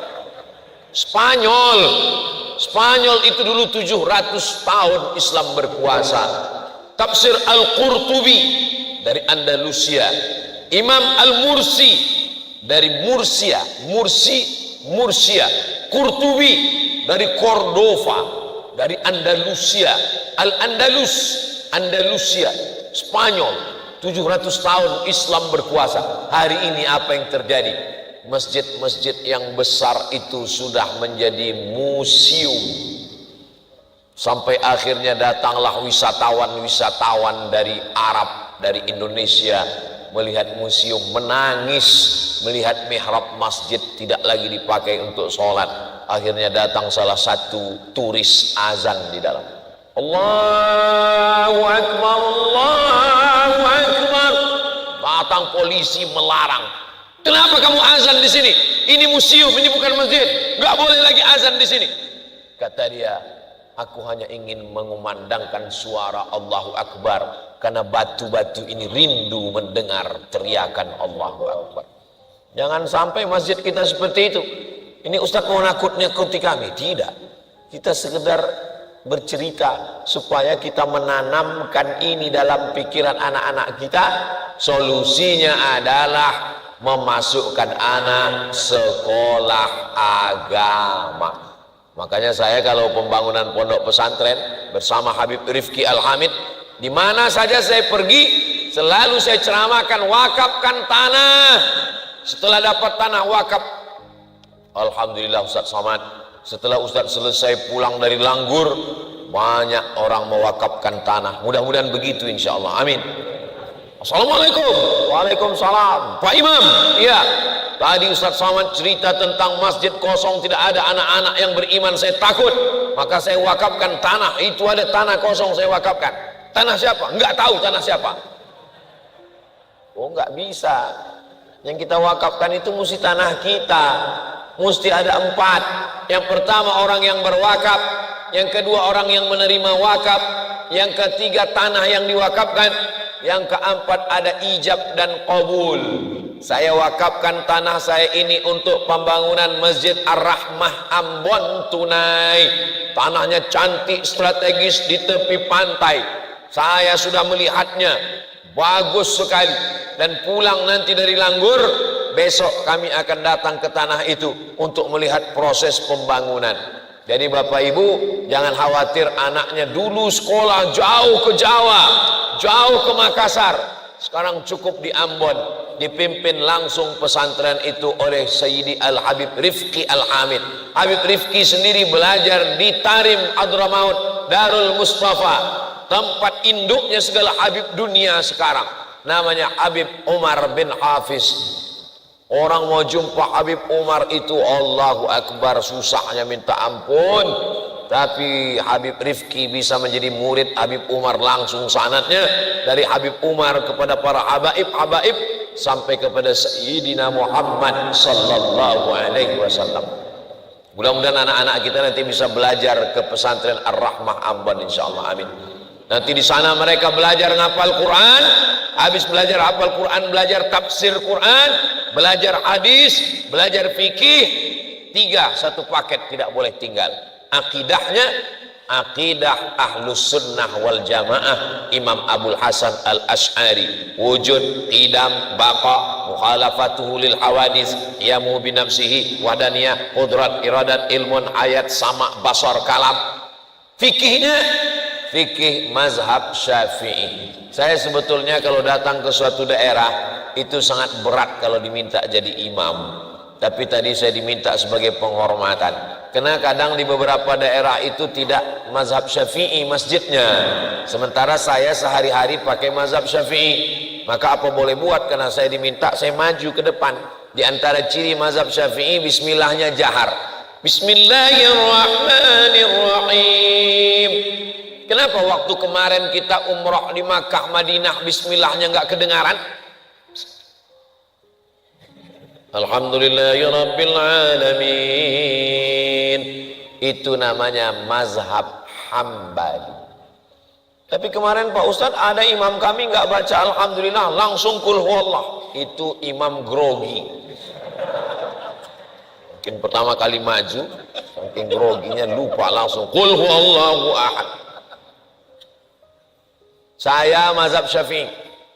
Spanyol itu dulu 700 tahun Islam berkuasa. Tafsir Al-Qurtubi dari Andalusia. Imam Al-Mursi dari Mursia. Qurtubi dari Cordova, dari Andalusia. Andalusia, Spanyol, 700 tahun Islam berkuasa. Hari ini apa yang terjadi? Masjid-masjid yang besar itu sudah menjadi museum. Sampai akhirnya datanglah wisatawan dari Arab, dari Indonesia, melihat museum, menangis melihat mihrab masjid tidak lagi dipakai untuk sholat. Akhirnya datang salah satu turis azan di dalam. Allahu Akbar, Allahu Akbar. Datang polisi melarang. Kenapa kamu azan di sini? Ini museum, ini bukan masjid. Nggak boleh lagi azan di sini. Kata dia, aku hanya ingin mengumandangkan suara Allahu Akbar karena batu-batu ini rindu mendengar teriakan Allahu Akbar. Jangan sampai masjid kita seperti itu. Ini Ustaz mau nakut-nakuti kami. Tidak. Kita sekedar bercerita supaya kita menanamkan ini dalam pikiran anak-anak kita. Solusinya adalah memasukkan anak sekolah agama. Makanya saya kalau pembangunan pondok pesantren bersama Habib Rifki Al-Hamid, di mana saja saya pergi selalu saya ceramahkan, wakafkan tanah. Setelah dapat tanah wakaf, alhamdulillah Ustaz Somad, setelah Ustaz selesai pulang dari Langgur, banyak orang mewakafkan tanah. Mudah-mudahan begitu insyaallah. Amin. Assalamualaikum. Waalaikumsalam. Pak Imam, iya. Tadi Ustaz Somad cerita tentang masjid kosong, tidak ada anak-anak yang beriman, saya takut. Maka saya wakafkan tanah. Itu ada tanah kosong saya wakafkan. Tanah siapa? Enggak tahu tanah siapa. Oh, enggak bisa. Yang kita wakafkan itu mesti tanah kita. Mesti ada 4. Yang pertama orang yang berwakaf, yang kedua orang yang menerima wakaf, yang ketiga tanah yang diwakafkan, yang keempat ada ijab dan qabul. Saya wakafkan tanah saya ini untuk pembangunan Masjid Ar-Rahmah Ambon tunai. Tanahnya cantik, strategis di tepi pantai. Saya sudah melihatnya, bagus sekali. Dan pulang nanti dari Langgur, besok kami akan datang ke tanah itu untuk melihat proses pembangunan. Jadi Bapak Ibu jangan khawatir anaknya dulu sekolah jauh ke Jawa, jauh ke Makassar. Sekarang cukup di Ambon, dipimpin langsung pesantren itu oleh Sayyidi Al-Habib Rifki Al-Hamid. Habib Rifki sendiri belajar di Tarim Hadramaut Darul Mustafa, tempat induknya segala Habib dunia sekarang. Namanya Habib Umar bin Hafiz. Orang mau jumpa Habib Umar itu Allahu Akbar, susahnya minta ampun. Tapi Habib Rifki bisa menjadi murid Habib Umar langsung sanadnya dari Habib Umar kepada para habaib sampai kepada Sayyidina Muhammad sallallahu alaihi wasallam. Mudah-mudahan anak-anak kita nanti bisa belajar ke pesantren Ar-Rahmah Ambon insyaallah. Amin. Nanti di sana mereka belajar ngapal Quran, habis belajar hafal Quran, belajar tafsir Quran, belajar hadis, belajar fikih, 3 satu paket tidak boleh tinggal. Akidahnya akidah Ahlus Sunnah wal Jamaah Imam Abul Hasan Al-Asy'ari, wujud, qidam, baqa, mukhalafatuhu lil hawadis, yamu binafsihi, wadaniyah, qudrat, iradat, ilmun, ayat, sama, basar, kalam. Fikihnya fikih mazhab Syafi'i. Saya sebetulnya kalau datang ke suatu daerah itu sangat berat kalau diminta jadi imam. Tapi tadi saya diminta sebagai penghormatan. Karena kadang di beberapa daerah itu tidak mazhab Syafi'i masjidnya. Sementara saya sehari-hari pakai mazhab Syafi'i. Maka apa boleh buat, karena saya diminta, saya maju ke depan. Di antara ciri mazhab Syafi'i, bismillahnya jahar. Bismillahirrahmanirrahim. Kenapa waktu kemarin kita umrah di Makkah Madinah bismillahnya nggak kedengaran? Alhamdulillahirabbil alamin. Itu namanya mazhab Hambali. Tapi kemarin Pak Ustadz ada imam kami nggak baca alhamdulillah, langsung kul huwallah. Itu imam grogi. Mungkin pertama kali maju, saking groginya lupa langsung kul huwallahu ahad. Saya mazhab Syafi'i,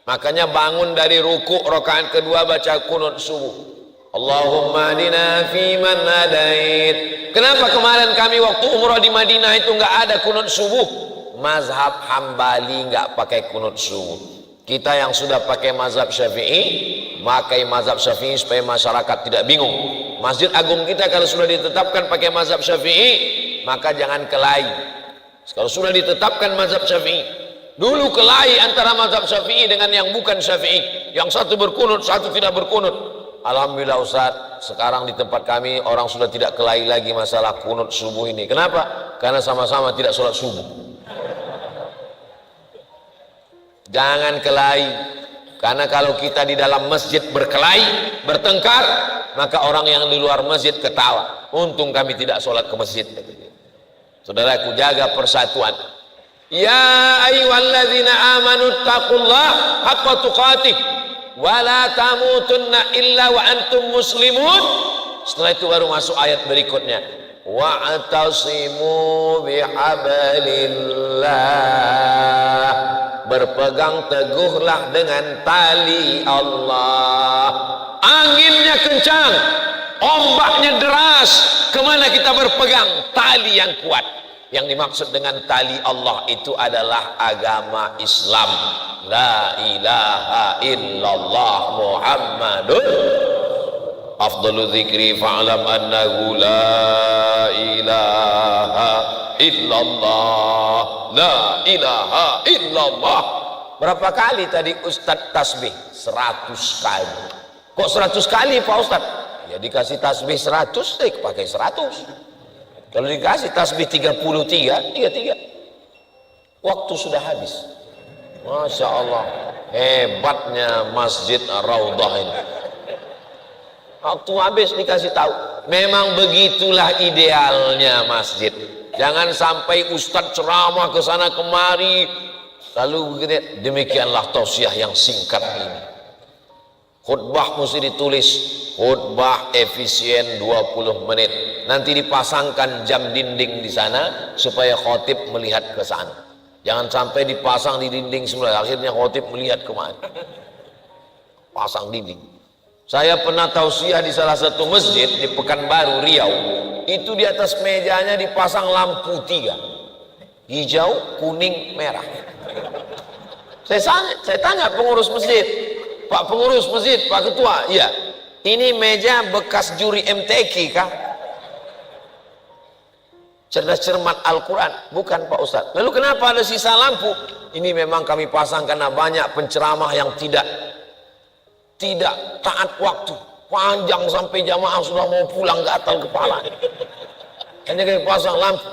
makanya bangun dari ruku rakaat kedua baca kunut subuh. Allahumma hadina fiman hadait. Kenapa kemarin kami waktu umrah di Madinah itu nggak ada kunut subuh? Mazhab Hambali nggak pakai kunut subuh. Kita yang sudah pakai mazhab Syafi'i, pakai mazhab Syafi'i supaya masyarakat tidak bingung. Masjid Agung kita kalau sudah ditetapkan pakai mazhab Syafi'i, maka jangan kelahi. Kalau sudah ditetapkan mazhab Syafi'i, dulu kelahi antara mazhab Syafi'i dengan yang bukan Syafi'i. Yang satu berkunut, satu tidak berkunut. Alhamdulillah Ustaz, sekarang di tempat kami orang sudah tidak kelahi lagi masalah kunut subuh ini. Kenapa? Karena sama-sama tidak sholat subuh. Jangan kelahi. Karena kalau kita di dalam masjid berkelahi, bertengkar, maka orang yang di luar masjid ketawa. Untung kami tidak sholat ke masjid. Saudaraku, jaga persatuan. Ya ayyuhalladzina amanu taqullah haqqa tuqatih wa la tamutunna illa wa antum muslimun. Setelah itu baru masuk ayat berikutnya. wa'tasimu bihablillah, berpegang teguhlah dengan tali Allah. Anginnya kencang, ombaknya deras, kemana kita berpegang? Tali yang kuat. Yang dimaksud dengan tali Allah itu adalah agama Islam. La ilaha illallah Muhammadun afdalu dzikri fa'lam annahu la ilaha illallah, la ilaha illallah. Berapa kali tadi Ustadz tasbih? 100 kali. Kok 100 kali Pak Ustadz? Ya dikasih tasbih 100, pakai 100. Kalau dikasih tasbih 33, 33. Waktu sudah habis. Masya Allah, hebatnya Masjid Raudhah ini. Waktu habis dikasih tahu. Memang begitulah idealnya masjid. Jangan sampai Ustadz ceramah ke sana kemari, lalu begitu. Demikianlah tausiah yang singkat ini. Khutbah mesti ditulis, khutbah efisien 20 menit. Nanti dipasangkan jam dinding di sana supaya khotib melihat ke sana. Jangan sampai dipasang di dinding semula, akhirnya khotib melihat kemana. Pasang dinding. Saya pernah tausiah di salah satu masjid di Pekanbaru, Riau. Itu di atas mejanya dipasang lampu 3. Hijau, kuning, merah. Saya tanya pengurus masjid, Pak pengurus masjid, Pak ketua, iya, ini meja bekas juri MTQ kah? Cerdas cermat Al-Quran? Bukan Pak Ustadz. Lalu kenapa ada sisa lampu? Ini memang kami pasang karena banyak penceramah yang tidak taat waktu, panjang sampai jamaah sudah mau pulang gatal kepala. Hanya kami pasang lampu.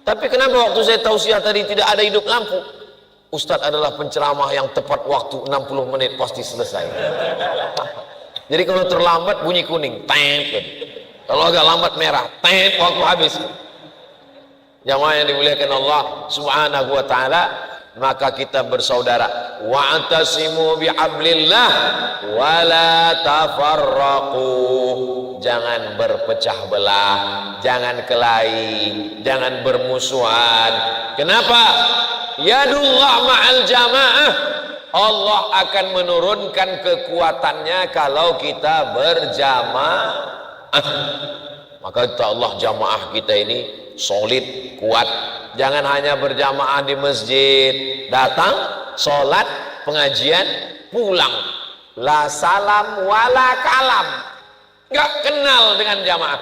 Tapi kenapa waktu saya tausiah tadi tidak ada hidup lampu? Ustadz adalah penceramah yang tepat waktu, 60 menit pasti selesai. Jadi kalau terlambat bunyi kuning, tet. Kalau agak lambat merah, tet, waktu habis. Jamaah yang dimuliakan Allah Subhanahu wa taala, maka kita bersaudara. Wa'tasimu bihablillah wa la tafarraqu. Jangan berpecah belah, jangan kelahi, jangan bermusuhan. Kenapa? Yadullah ma'al jamaah. Allah akan menurunkan kekuatannya kalau kita berjamaah. Maka kata Allah, jamaah kita ini solid, kuat. Jangan hanya berjamaah di masjid, datang, sholat, pengajian, pulang. La salam wala kalam. Gak kenal dengan jamaah.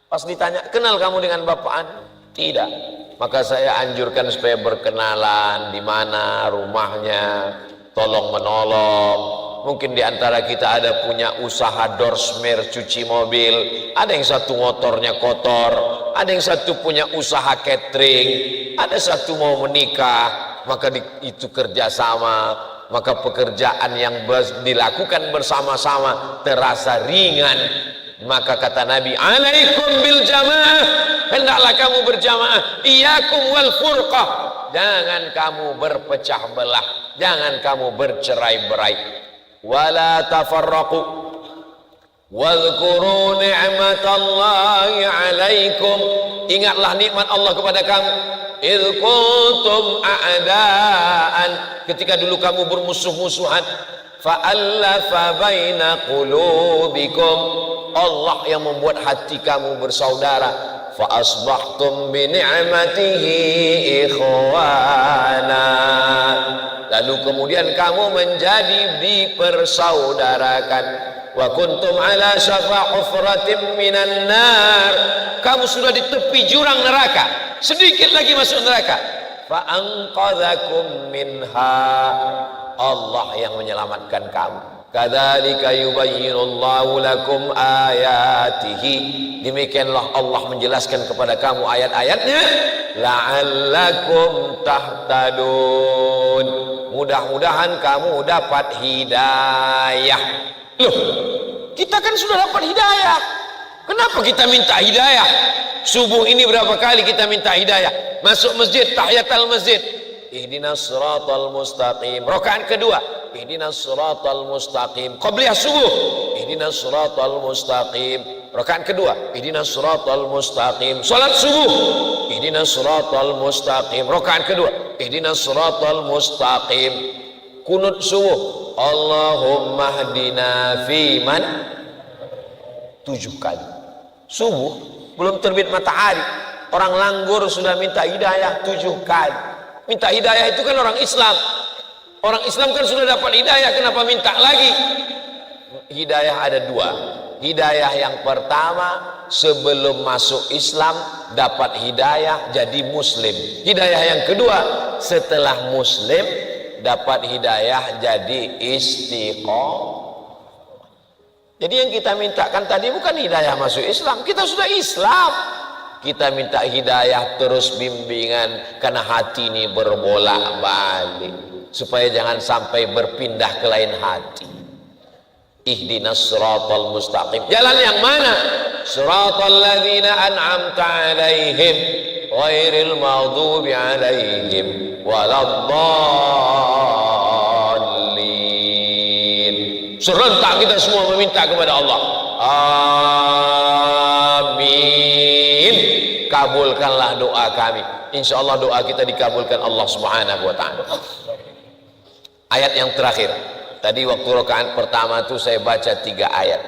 Pas ditanya, kenal kamu dengan bapaan? Tidak. Maka saya anjurkan supaya berkenalan, di mana rumahnya, tolong menolong. Mungkin di antara kita ada punya usaha dorsmer cuci mobil, ada yang satu motornya kotor, ada yang satu punya usaha catering, ada satu mau menikah, maka itu kerjasama, maka pekerjaan yang dilakukan bersama-sama terasa ringan. Maka kata Nabi, alaikum bil jamaah, hendaklah kamu berjamaah, iyakum wal furqah, jangan kamu berpecah belah, jangan kamu bercerai-berai. Wala tafarraqu wadhkuru ni'matallahi alaikum, ingatlah nikmat Allah kepada kamu. Idh kuntum a'daan, ketika dulu kamu bermusuh-musuhan, fa'allafa baina qulubikum, Allah yang membuat hati kamu bersaudara. Fa asbahtum bi ni'matihi ikhwana, lalu kemudian kamu menjadi dipersaudarakan. Wa kuntum ala syafa hufratin minan nar, kamu sudah di tepi jurang neraka, sedikit lagi masuk neraka. Fa anqadhakum minha, Allah yang menyelamatkan kamu. Kadzalika yubayyinullahu lakum ayatihi, demikianlah Allah menjelaskan kepada kamu ayat-ayatnya. La'allakum tahtadun, mudah-mudahan kamu dapat hidayah. Loh, kita kan sudah dapat hidayah, kenapa kita minta hidayah? Subuh ini berapa kali kita minta hidayah? Masuk masjid, tahiyatul masjid, ihdinas siratal mustaqim. Rakaat kedua, ihdinas siratal mustaqim. Qabliyah subuh, ihdinas siratal mustaqim. Rakaat kedua, ihdinas siratal mustaqim. Salat subuh, ihdinas siratal mustaqim. Rakaat kedua, ihdinas siratal mustaqim. Kunut subuh, Allahumma hdina fiman, 7 kali. Subuh belum terbit matahari, orang langgur sudah minta hidayah 7 kali. Minta hidayah itu kan orang Islam. Orang Islam kan sudah dapat hidayah, kenapa minta lagi? Hidayah ada 2. Hidayah yang pertama, sebelum masuk Islam dapat hidayah jadi muslim. Hidayah yang kedua, setelah muslim dapat hidayah jadi istiqomah. Jadi yang kita mintakan tadi bukan hidayah masuk Islam, kita sudah Islam. Kita minta hidayah terus bimbingan, karena hati ini berbolak-balik, supaya jangan sampai berpindah ke lain hati. Ihdinas siratal mustaqim. Jalan yang mana? Siratal ladzina an'amta 'alaihim ghairil maghdubi 'alaihim waladdallin. Serentak kita semua meminta kepada Allah. Amin. Kabulkanlah doa kami. Insyaallah doa kita dikabulkan Allah Subhanahu wa taala. Ayat yang terakhir. Tadi waktu rakaat pertama itu saya baca 3 ayat.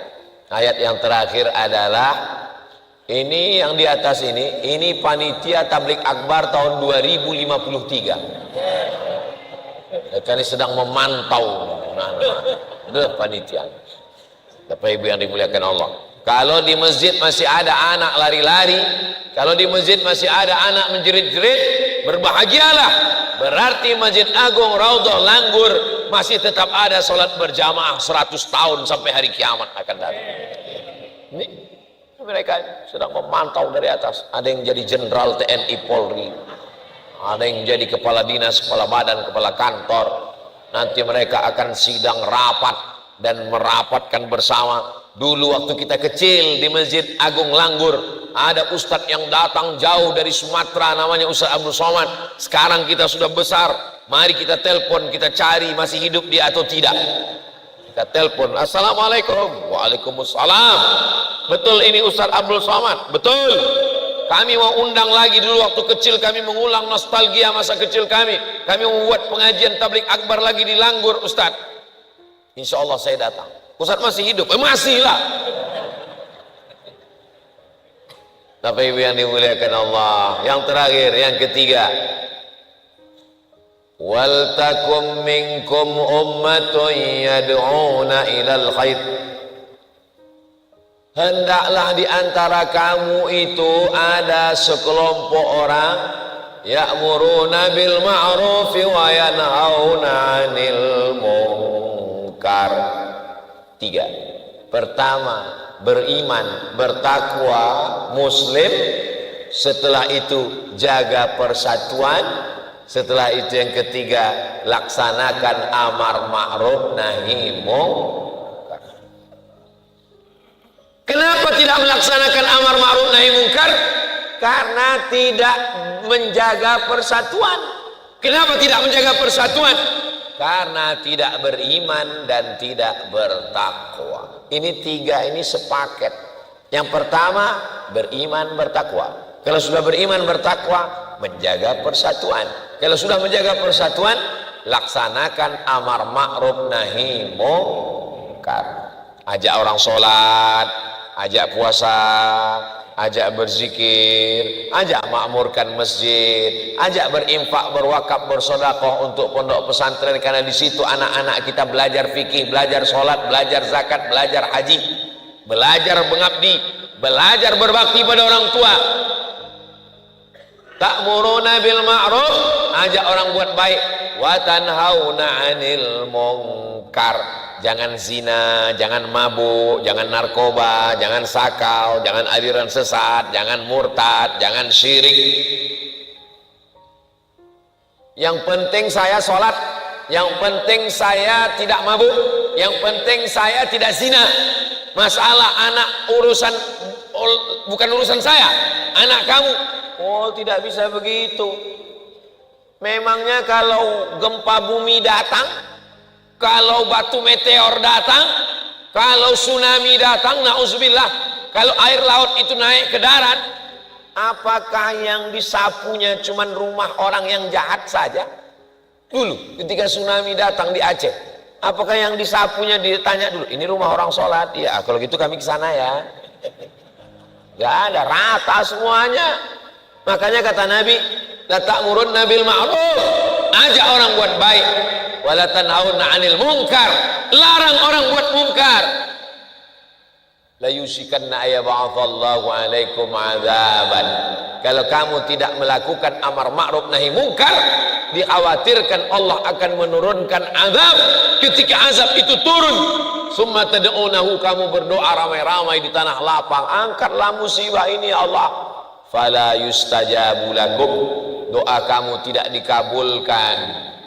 Ayat yang terakhir adalah ini yang di atas ini panitia tablik akbar tahun 2053. Kami sedang memantau panitia. Bapak Ibu yang dimuliakan Allah. Kalau di masjid masih ada anak lari-lari, kalau di masjid masih ada anak menjerit-jerit, berbahagialah. Berarti Masjid Agung Raudhah Langgur masih tetap ada sholat berjamaah 100 tahun sampai hari kiamat akan datang. Ini mereka sedang memantau dari atas. Ada yang jadi jenderal TNI Polri, ada yang jadi kepala dinas, kepala badan, kepala kantor. Nanti mereka akan sidang rapat dan merapatkan bersama. Dulu waktu kita kecil di Masjid Agung Langgur, ada ustadz yang datang jauh dari Sumatera, namanya Ustadz Abdul Somad. Sekarang kita sudah besar, mari kita telepon, kita cari masih hidup dia atau tidak. Kita telepon, assalamualaikum. Waalaikumsalam. Betul ini Ustadz Abdul Somad? Betul. Kami mau undang lagi, dulu waktu kecil kami mengulang nostalgia masa kecil kami. Kami membuat pengajian tablik akbar lagi di Langgur Ustadz. Insya Allah saya datang. Ustadz masih hidup? Masih lah. Bapak Ibu yang dimuliakan Allah. Yang terakhir, yang ketiga, wal takum minkum ummatun yad'una ilal khair. Hendaklah di antara kamu itu ada sekelompok orang ya'muruna bil ma'ruf wa yanhauna 'anil munkar. 3. Pertama, beriman, bertakwa, muslim. Setelah itu jaga persatuan. Setelah itu yang ketiga, laksanakan amar ma'ruf nahi munkar. Kenapa tidak melaksanakan amar ma'ruf nahi munkar? Karena tidak menjaga persatuan. Kenapa tidak menjaga persatuan? Karena tidak beriman dan tidak bertakwa. Ini 3 ini sepaket. Yang pertama, beriman bertakwa. Kalau sudah beriman bertakwa, menjaga persatuan. Kalau sudah menjaga persatuan, laksanakan amar ma'ruf nahi munkar. Ajak orang sholat, ajak puasa, ajak berzikir, ajak makmurkan masjid, ajak berinfak, berwakaf, bersedekah untuk pondok pesantren, karena di situ anak-anak kita belajar fikih, belajar sholat, belajar zakat, belajar haji, belajar mengabdi, belajar berbakti pada orang tua. Ta'muruna bil ma'ruf, ajak orang buat baik, wa tanhauna 'anil munkar. Jangan zina, jangan mabuk, jangan narkoba, jangan sakau, jangan aliran sesat, jangan murtad, jangan syirik. Yang penting saya sholat, yang penting saya tidak mabuk, yang penting saya tidak zina. Masalah anak urusan, bukan urusan saya, anak kamu. Oh, tidak bisa begitu. Memangnya kalau gempa bumi datang, kalau batu meteor datang, kalau tsunami datang, na'udzubillah, kalau air laut itu naik ke darat, apakah yang disapunya cuman rumah orang yang jahat saja? Dulu ketika tsunami datang di Aceh, apakah yang disapunya ditanya dulu, ini rumah orang sholat? Iya, kalau gitu kami ke sana ya. Gak ada, rata semuanya. Makanya kata Nabi, la ta'murunna bil ma'ruf, ajak orang buat baik, wala tanhauna 'anil munkar, larang orang buat munkar. La yusikanna ayab'atsallahu 'alaikum 'adzaban. Kalau kamu tidak melakukan amar ma'ruf nahi munkar, dikhawatirkan Allah akan menurunkan azab. Ketika azab itu turun, summa tad'unahu, kamu berdoa ramai-ramai di tanah lapang, angkatlah musibah ini ya Allah, fala yustajabu lakum, doa kamu tidak dikabulkan.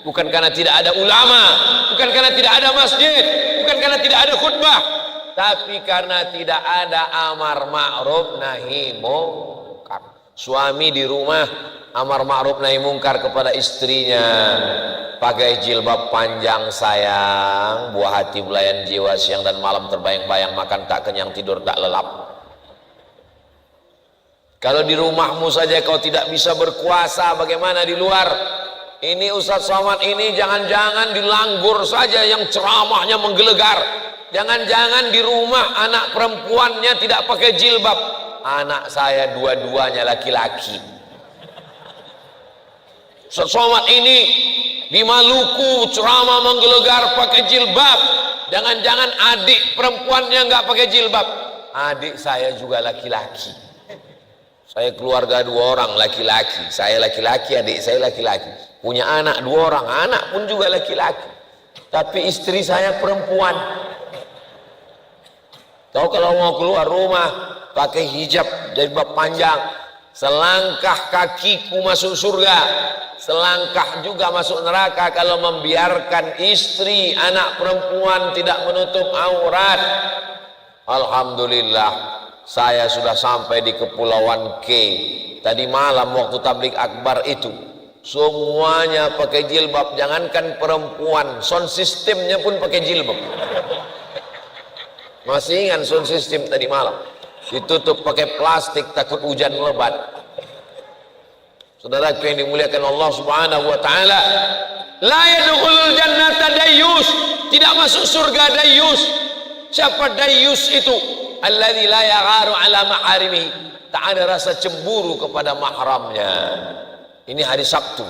Bukan karena tidak ada ulama, bukan karena tidak ada masjid, bukan karena tidak ada khutbah, tapi karena tidak ada amar ma'ruf nahi munkar. Suami di rumah amar ma'ruf nahi munkar kepada istrinya, pakai jilbab panjang sayang, buah hati belayan jiwa, siang dan malam terbayang-bayang, makan tak kenyang, tidur tak lelap. Kalau di rumahmu saja kau tidak bisa berkuasa, bagaimana di luar? Ini Ustaz Somad ini jangan-jangan dilanggur saja yang ceramahnya menggelegar. Jangan-jangan di rumah anak perempuannya tidak pakai jilbab. Anak saya dua-duanya laki-laki. Ustaz Somad ini di Maluku ceramah menggelegar pakai jilbab. Jangan-jangan adik perempuannya nggak pakai jilbab. Adik saya juga laki-laki. Saya keluarga 2 orang laki-laki, saya laki-laki, adik saya laki-laki, punya anak 2 orang, anak pun juga laki-laki, tapi istri saya perempuan. Tahu kalau mau keluar rumah pakai hijab jilbab panjang, selangkah kakiku masuk surga, selangkah juga masuk neraka kalau membiarkan istri anak perempuan tidak menutup aurat. Alhamdulillah, saya sudah sampai di Kepulauan K tadi malam waktu tablik akbar itu, semuanya pakai jilbab, jangankan perempuan, sound systemnya pun pakai jilbab. Masih ingat sound system tadi malam ditutup pakai plastik takut hujan lebat. Saudaraku yang dimuliakan Allah Subhanahu wa taala, la yadkhulul jannata dayyus, tidak masuk surga dayyus. Siapa dayyus itu? Alladzi la yagharu ala maharimihi, tak ada rasa cemburu kepada mahramnya. Ini hari Sabtu,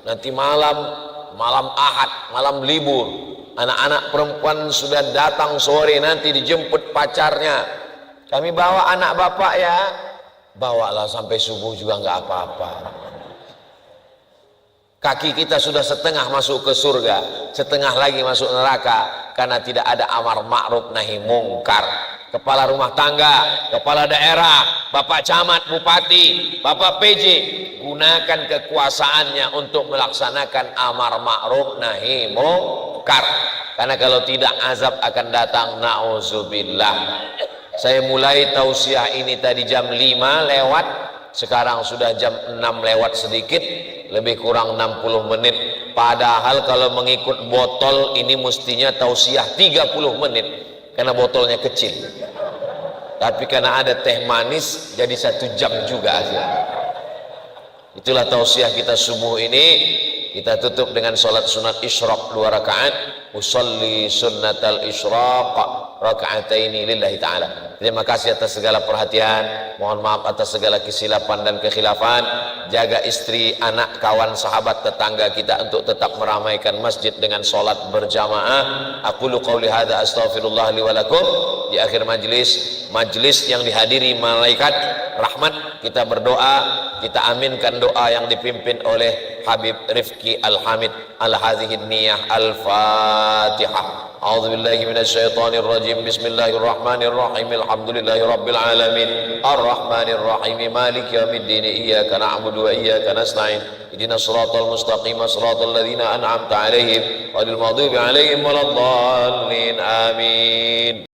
nanti malam Ahad, malam libur, anak-anak perempuan sudah datang sore, nanti dijemput pacarnya. Kami bawa anak bapak ya, bawalah sampai subuh juga nggak apa-apa. Kaki kita sudah setengah masuk ke surga, setengah lagi masuk neraka, karena tidak ada amar ma'ruf nahi mungkar. Kepala rumah tangga, kepala daerah, bapak camat, bupati, bapak PJ, gunakan kekuasaannya untuk melaksanakan amar ma'ruf nahi mungkar, karena kalau tidak azab akan datang, na'udzubillah. Saya mulai tausiah ini tadi jam 5 lewat, sekarang sudah jam 6 lewat sedikit, lebih kurang 60 menit. Padahal kalau mengikut botol ini mestinya tausiah 30 menit karena botolnya kecil, tapi karena ada teh manis jadi 1 jam juga hasilnya. Itulah tausiah kita subuh ini. Kita tutup dengan sholat sunat isyraq 2 rakaat. Usolli sunnatal isyraq raka'ataini lillahi ta'ala. Terima kasih atas segala perhatian, mohon maaf atas segala kesilapan dan kekhilafan. Jaga istri, anak, kawan, sahabat, tetangga kita untuk tetap meramaikan masjid dengan sholat berjamaah. Aqulu qawli hadza astaghfirullah li wa lakum. Di akhir majlis yang dihadiri malaikat rahmat, kita berdoa, kita aminkan doa yang dipimpin oleh Habib Rifki Al-Hamid al-hadhihi niyah al-Fatihah. A'udzu billahi minasy syaithanir rajim. Bismillahirrahmanirrahim. Alhamdulillahi rabbil alamin. Arrahmanir rahim. Maliki yaumiddin. Iyyaka na'budu wa iyyaka nasta'in. Ihdinas shiratal mustaqim. Shiratal ladzina an'amta 'alaihim ghairil maghdubi 'alaihim waladdallin. Amin.